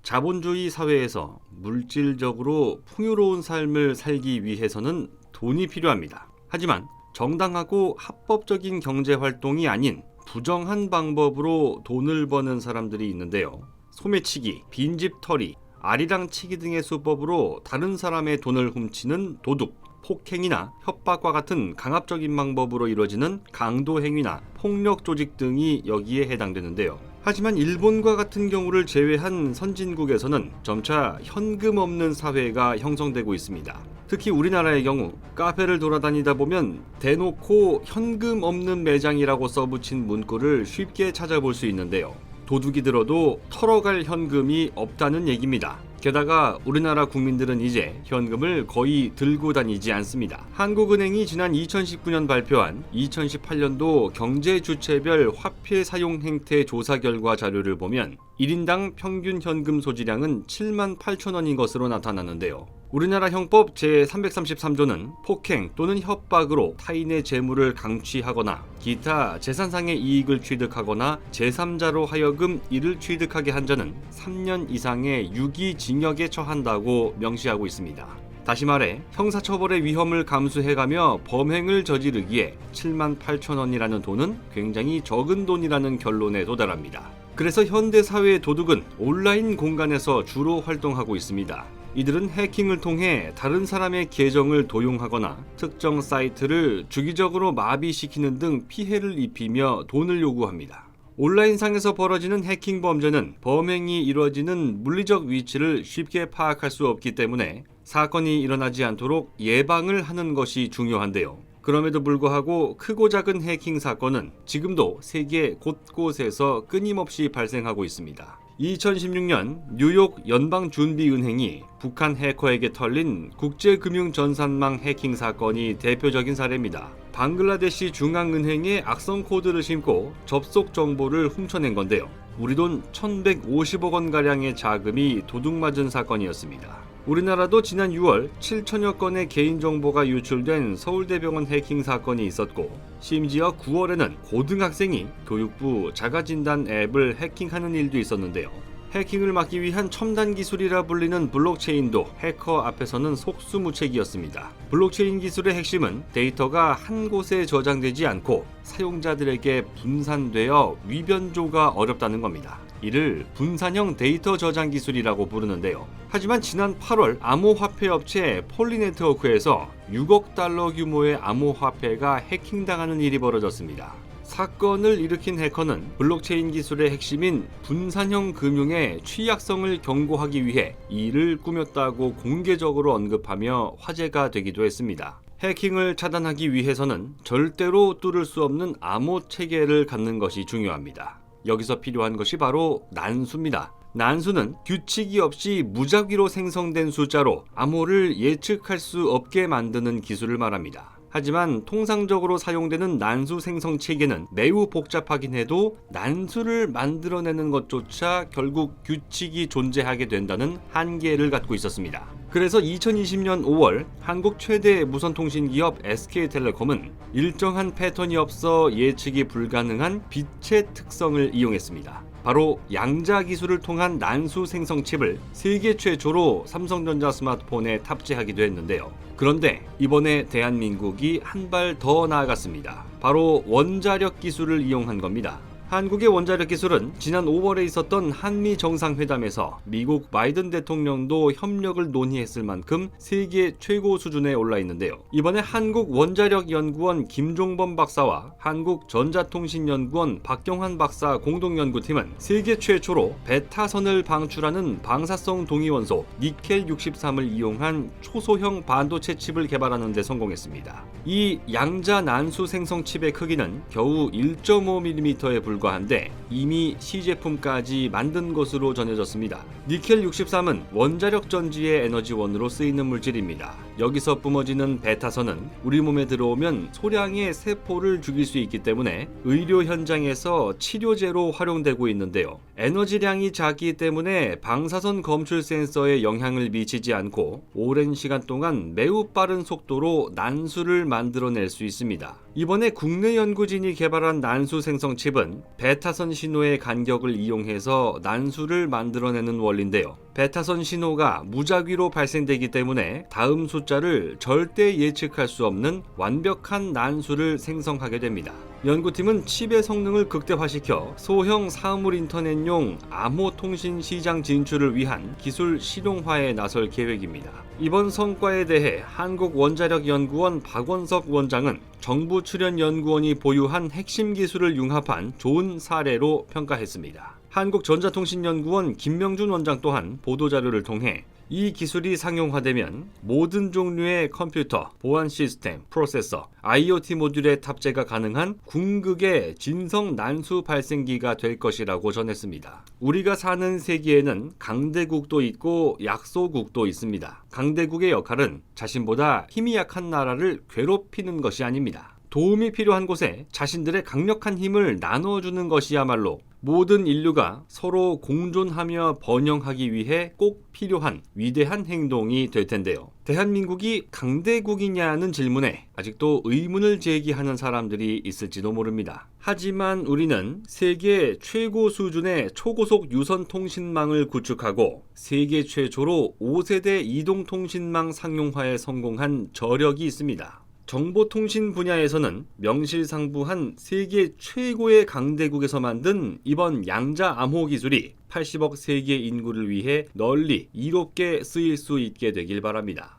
자본주의 사회에서 물질적으로 풍요로운 삶을 살기 위해서는 돈이 필요합니다. 하지만 정당하고 합법적인 경제 활동이 아닌 부정한 방법으로 돈을 버는 사람들이 있는데요. 소매치기, 빈집털이, 아리랑치기 등의 수법으로 다른 사람의 돈을 훔치는 도둑, 폭행이나 협박과 같은 강압적인 방법으로 이루어지는 강도 행위나 폭력 조직 등이 여기에 해당되는데요. 하지만 일본과 같은 경우를 제외한 선진국에서는 점차 현금 없는 사회가 형성되고 있습니다. 특히 우리나라의 경우 카페를 돌아다니다 보면 대놓고 현금 없는 매장이라고 써붙인 문구를 쉽게 찾아볼 수 있는데요. 도둑이 들어도 털어갈 현금이 없다는 얘기입니다. 게다가 우리나라 국민들은 이제 현금을 거의 들고 다니지 않습니다. 한국은행이 지난 2019년 발표한 2018년도 경제주체별 화폐 사용 행태 조사 결과 자료를 보면 1인당 평균 현금 소지량은 7만 8천 원인 것으로 나타났는데요. 우리나라 형법 제333조는 폭행 또는 협박으로 타인의 재물을 강취하거나 기타 재산상의 이익을 취득하거나 제3자로 하여금 이를 취득하게 한 자는 3년 이상의 유기징역에 처한다고 명시하고 있습니다. 다시 말해 형사처벌의 위험을 감수해가며 범행을 저지르기에 7만 8천 원이라는 돈은 굉장히 적은 돈이라는 결론에 도달합니다. 그래서 현대사회의 도둑은 온라인 공간에서 주로 활동하고 있습니다. 이들은 해킹을 통해 다른 사람의 계정을 도용하거나 특정 사이트를 주기적으로 마비시키는 등 피해를 입히며 돈을 요구합니다. 온라인상에서 벌어지는 해킹 범죄는 범행이 이루어지는 물리적 위치를 쉽게 파악할 수 없기 때문에 사건이 일어나지 않도록 예방을 하는 것이 중요한데요. 그럼에도 불구하고 크고 작은 해킹 사건은 지금도 세계 곳곳에서 끊임없이 발생하고 있습니다. 2016년 뉴욕 연방준비은행이 북한 해커에게 털린 국제금융전산망 해킹 사건이 대표적인 사례입니다. 방글라데시 중앙은행에 악성 코드를 심고 접속 정보를 훔쳐낸 건데요. 우리 돈 1150억 원가량의 자금이 도둑맞은 사건이었습니다. 우리나라도 지난 6월 7천여 건의 개인정보가 유출된 서울대병원 해킹 사건이 있었고 심지어 9월에는 고등학생이 교육부 자가진단 앱을 해킹하는 일도 있었는데요. 해킹을 막기 위한 첨단 기술이라 불리는 블록체인도 해커 앞에서는 속수무책이었습니다. 블록체인 기술의 핵심은 데이터가 한 곳에 저장되지 않고 사용자들에게 분산되어 위변조가 어렵다는 겁니다. 이를 분산형 데이터 저장 기술이라고 부르는데요. 하지만 지난 8월 암호화폐 업체 폴리네트워크에서 6억 달러 규모의 암호화폐가 해킹당하는 일이 벌어졌습니다. 사건을 일으킨 해커는 블록체인 기술의 핵심인 분산형 금융의 취약성을 경고하기 위해 이를 꾸몄다고 공개적으로 언급하며 화제가 되기도 했습니다. 해킹을 차단하기 위해서는 절대로 뚫을 수 없는 암호 체계를 갖는 것이 중요합니다. 여기서 필요한 것이 바로 난수입니다. 난수는 규칙이 없이 무작위로 생성된 숫자로 암호를 예측할 수 없게 만드는 기술을 말합니다. 하지만 통상적으로 사용되는 난수 생성 체계는 매우 복잡하긴 해도 난수를 만들어내는 것조차 결국 규칙이 존재하게 된다는 한계를 갖고 있었습니다. 그래서 2020년 5월 한국 최대 무선통신기업 SK텔레콤은 일정한 패턴이 없어 예측이 불가능한 빛의 특성을 이용했습니다. 바로 양자 기술을 통한 난수 생성 칩을 세계 최초로 삼성전자 스마트폰에 탑재하기도 했는데요. 그런데 이번에 대한민국이 한 발 더 나아갔습니다. 바로 원자력 기술을 이용한 겁니다. 한국의 원자력 기술은 지난 5월에 있었던 한미 정상회담에서 미국 바이든 대통령도 협력을 논의했을 만큼 세계 최고 수준에 올라 있는데요. 이번에 한국원자력연구원 김종범 박사와 한국전자통신연구원 박경환 박사 공동연구팀은 세계 최초로 베타선을 방출하는 방사성 동위원소 니켈 63을 이용한 초소형 반도체 칩을 개발하는 데 성공했습니다. 이 양자 난수 생성 칩의 크기는 겨우 1.5mm에 불과한데 이미 시제품까지 만든 것으로 전해졌습니다. 니켈 63은 원자력 전지의 에너지원으로 쓰이는 물질입니다. 여기서 뿜어지는 베타선은 우리 몸에 들어오면 소량의 세포를 죽일 수 있기 때문에 의료 현장에서 치료제로 활용되고 있는데요. 에너지량이 작기 때문에 방사선 검출 센서에 영향을 미치지 않고 오랜 시간 동안 매우 빠른 속도로 난수를 만들어낼 수 있습니다. 이번에 국내 연구진이 개발한 난수 생성 칩은 베타선 신호의 간격을 이용해서 난수를 만들어내는 원리인데요. 베타선 신호가 무작위로 발생되기 때문에 다음 숫자를 절대 예측할 수 없는 완벽한 난수를 생성하게 됩니다. 연구팀은 칩의 성능을 극대화시켜 소형 사물 인터넷용 암호 통신 시장 진출을 위한 기술 실용화에 나설 계획입니다. 이번 성과에 대해 한국원자력연구원 박원석 원장은 정부 출연 연구원이 보유한 핵심 기술을 융합한 좋은 사례로 평가했습니다. 한국전자통신연구원 김명준 원장 또한 보도자료를 통해 이 기술이 상용화되면 모든 종류의 컴퓨터, 보안 시스템, 프로세서, IoT 모듈의 탑재가 가능한 궁극의 진성 난수 발생기가 될 것이라고 전했습니다. 우리가 사는 세계에는 강대국도 있고 약소국도 있습니다. 강대국의 역할은 자신보다 힘이 약한 나라를 괴롭히는 것이 아닙니다. 도움이 필요한 곳에 자신들의 강력한 힘을 나눠주는 것이야말로 모든 인류가 서로 공존하며 번영하기 위해 꼭 필요한 위대한 행동이 될 텐데요. 대한민국이 강대국이냐는 질문에 아직도 의문을 제기하는 사람들이 있을지도 모릅니다. 하지만 우리는 세계 최고 수준의 초고속 유선 통신망을 구축하고 세계 최초로 5세대 이동통신망 상용화에 성공한 저력이 있습니다. 정보통신 분야에서는 명실상부한 세계 최고의 강대국에서 만든 이번 양자 암호 기술이 80억 세계 인구를 위해 널리 이롭게 쓰일 수 있게 되길 바랍니다.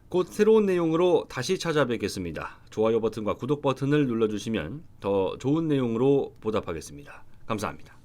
곧 새로운 내용으로 다시 찾아뵙겠습니다. 좋아요 버튼과 구독 버튼을 눌러주시면 더 좋은 내용으로 보답하겠습니다. 감사합니다.